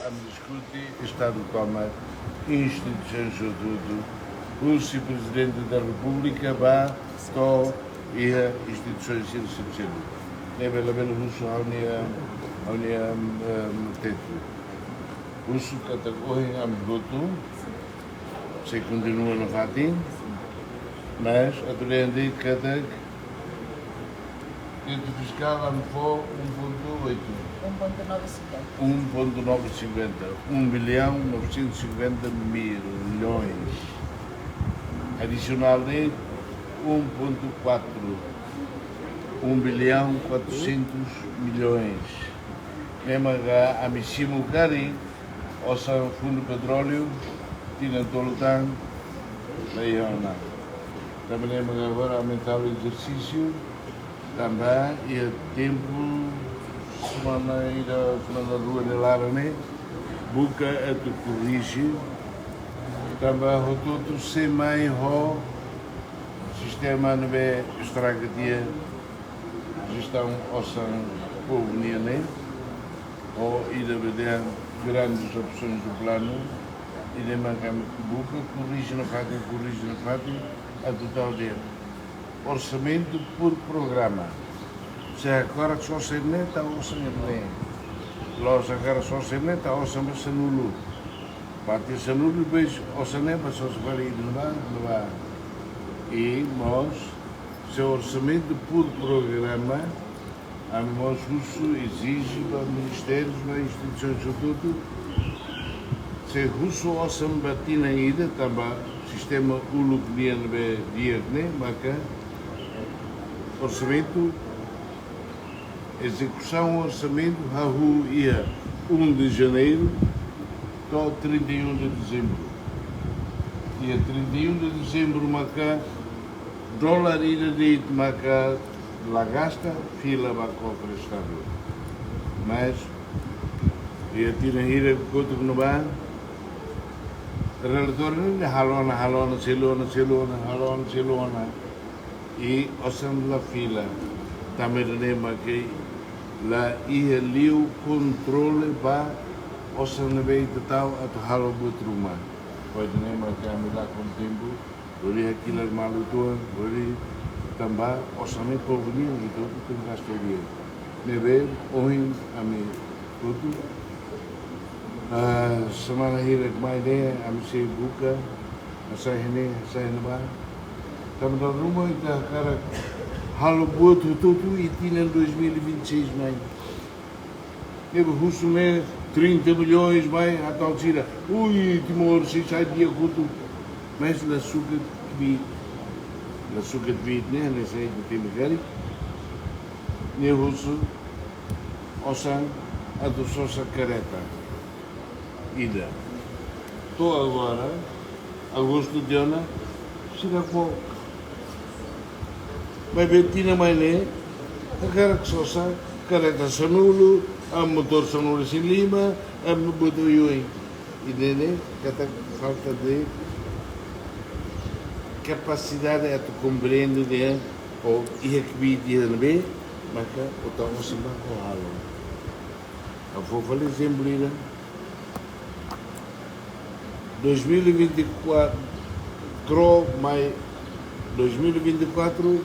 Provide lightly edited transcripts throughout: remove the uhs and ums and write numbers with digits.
discutir Estado de Coma, instituições de tudo, o Presidente da República va to e instituições institucionais. É pela Russo a unia teto. Russo categoria amgoto, se continua no fatim, mas a durante cada teto fiscal for 1,8. 1,950. 1.950.000.000. Adicional de 1,4. 1.400.000.000. Mesmo a Missimo Cari, o São Fundo Petróleo, tinha Tolotang, Leona. Também agora aumentar o exercício, também, e o tempo, semana da rua de Larane, buca a tu corrigir, também o tudo sem mais o sistema não é estraga dia, gestão ossam povo niane, ou ainda ver grandes opções do plano, e de mancar buca, corrige no fato, a total dele. Orçamento por programa. Se agora só se neta ou se nem. Los agora só se neta ou se me sanulu. Parte sanulu depois ou se nem só se vai ir no ar. E nós, se orçamento por programa, a nós russo exige para ministérios, para instituições de tudo, se russo ou se batina ainda também sistema uluknian be dierne, maka orçamento, execução orçamento, rahu ia 1 de janeiro até 31 de dezembro. Dia 31 de dezembro, maka dólar ida de maka la gasta, fila bako prestado. Mas, ia tirar ira quanto que não vai, relator ni halona, silona. E osam la fila. Também lembra que lá ia liu controle ba osam nebe total atau halo buat rumah. Pode lembra que a mila com tempo, boleh aquilo malu tuan, boleh tambah osam ni povni itu tu gasto dia. Nebe ohin ami tudo. Semana hira mai de amse buka saya ba estamos na rumah da cara halo buat tudo e tinha 2026 mai eu russo me 30 milhões mai a tal tira Timor se sai dia curto mas la suca de né nesse aí do time gari ne russo osan a do sosa careta ida. Estou agora, agosto de ano, será pouco. Mas Betina Mainé, a cara que só sabe, careta sanulo, a motor sanulo em Lima, a motor Yui. E nele, que falta de capacidade a tu compreender de ou ia que vi de bem, mas que o tal não se vai com halo. A fofa lhe zemblira. 2024, mais 2024,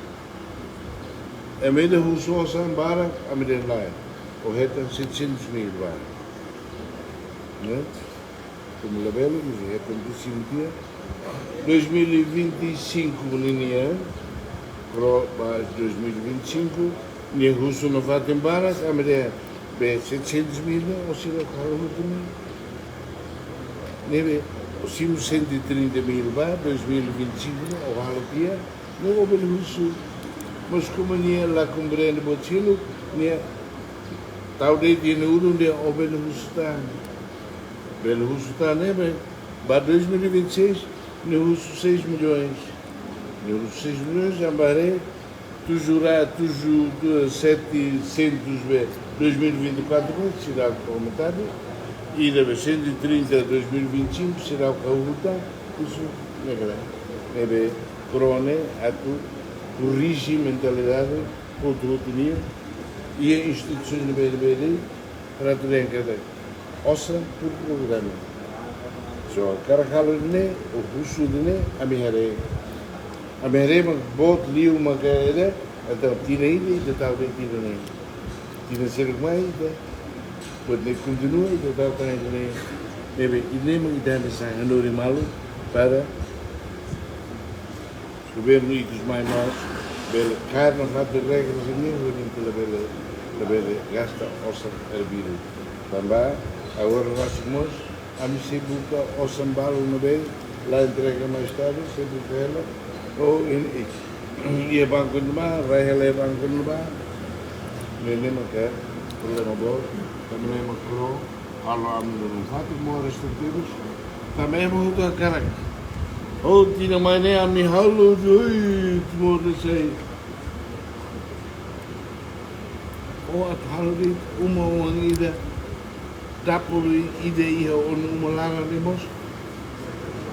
a média russo sambara a média lá, o resto 700.000 vai, né? Como labelo, mas é como disse um dia. 2025 linear, mais 2025, nem russo não vai embora, a média 700.000, ou seja, qual é o também, né? Os 130.000 vai, 2025, ou algo dia, não houve russo. Mas como nem lá compreende o Chile, nem talvez de novo nem houve russo está. Belo russo está, né? Para 2026, nem russo 6 milhões. Nem russo 6 milhões, já barei, tu jurar, 700, 2024, será com metade. E deve 130 2025 será o Caúta, isso não é grande. Deve crone a tu corrigir mentalidade, outro nível, e as instituições de BNBD para ter em cada ossa por programa. So, karakalo ne, o husu ne, amihare. Amihare mag bot liu magere, até tina ide, de tal de tina ne. Tina ser mais ide, pode ne continua de tal de ne. Nebe, ide mag idade sai andori malu para o governo e dos mais nós, bela carne, rápido regras e nem vou nem pela bela gasta ossa hervida. Também agora nós somos a mim se busca o sambalo uma vez, lá entrega mais tarde, sempre que ela ou e banco no mar, vai banco no mar, nem quer problema bom, também é macro, alô amo no fato mora estruturas, também é muito a caráter. Oh, tinha mais nem a minha aula de oi, morre sei. Oh, a tal de uma ida, dá por ideia ou uma larga de mos.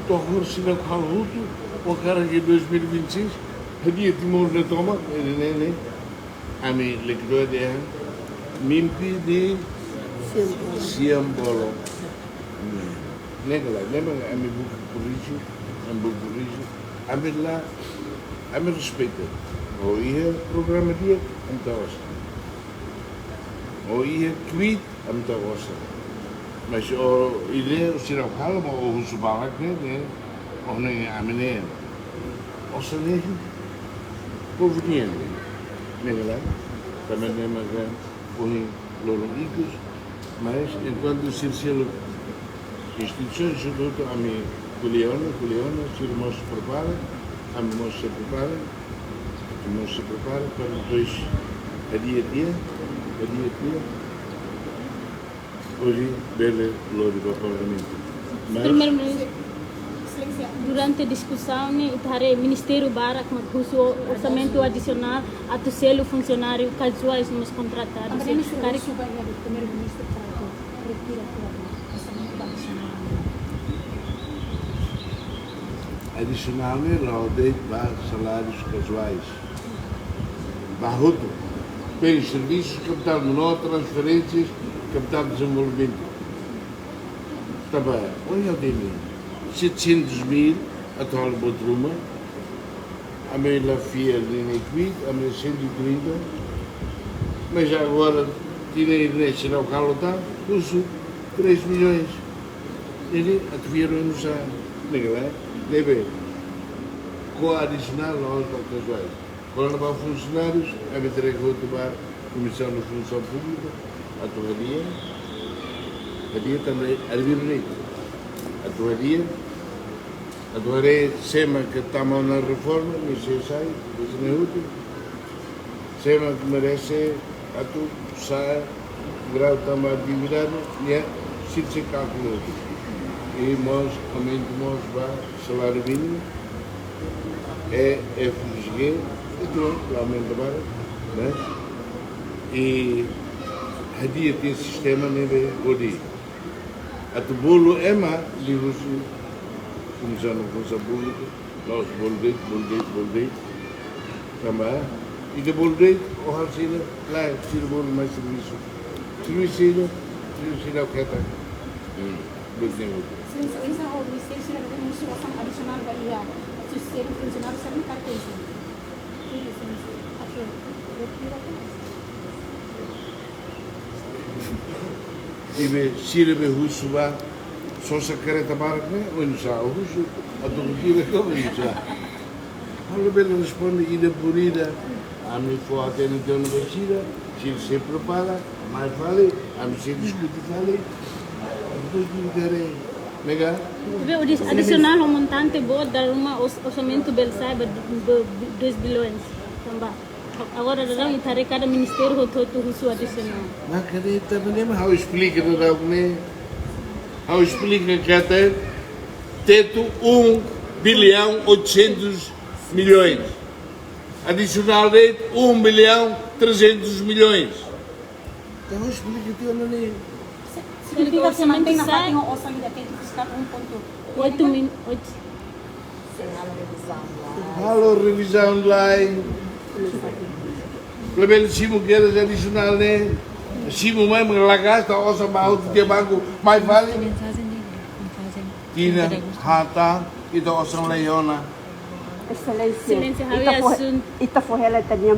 Tô se não calo o cara que 2026, dia de morre na toma, né? A mim lectura de mimpi de siambolo. Negla, lembra a minha boca por isso. A me respeita. Ou ia programa dia, a me gosta. Ou ia tweet, a me gosta. Mas o ideia, o sinal calma, ou o subalak, né? Ou nem a menina. Ou se nem, proveniente. Nem lá. Também nem mais põe loricos, mas enquanto o círculo instituições, junto a mim. Culiona, se o moço se prepara, a moça se prepara, para depois, a dia, hoje, bela glória para o Parlamento. Primeiro-Ministro, durante a discussão, o Ministério Barak recusou orçamento adicional a terceiro funcionário casuais nos contratados. Primeiro-Ministro para retirar o orçamento adicional. Adicionalmente, rodei para salários casuais. Barroto, pelos serviços, capital menor, transferências, capital de desenvolvimento. Também, olha o dele, 700 mil, a tal Botruma, a minha filha de Nequid, a minha 130, mas agora, tirei nesse local, custo 3 milhões. Ele ativaram no chão, não é? Deve com adicional aos casuais. Quando para funcionários, a meter que a Comissão de Função Pública, a dia também, a Birnito, a toaria, sema que estamos na reforma, não sei se sai, mas não é útil, sema que merece a tu sai, grau também de atividade, e é, se calcula. E nós, aumentamos o salário mínimo, é FGG, e pronto, aumenta agora, né? E a dia tem sistema, nem bem, pode. A tu bolo é má, livros, Comissão de Função Pública, nós boldei, também, e de boldei, o Halsina, lá, tira o bolo mais serviço. Serviço é o que está. Essa obligation na administração adicional valia a terceiro funcionário serem características. Ibe sirve russo va só se careta barca ou não sabe russo a do que como isso. Olha bem responde ida por ida a mim foi até no teu universidade se prepara mais vale a mim se discute vale depois de interesse mega o adicional ao montante bom dar um orçamento bel saiba 2 bilhões também. Agora não está cada ministério o todo russo adicional. Mas cadê também mas how explica não dá como how explica que até teto 1 bilhão 800 milhões adicional de 1 bilhão 300 milhões. Então explica que eu não nem significa que mantém na parte o orçamento da teto fiscal 1,8 milhões. Alô, revisão online. Pelo menos 5 quedas adicional, né? Se mamãe me lagas, tá ossa mau dia bago, mais vale. Tina, hata, ito ossa leona. Excelência. Excelência, havia assunto. Ita foi ela também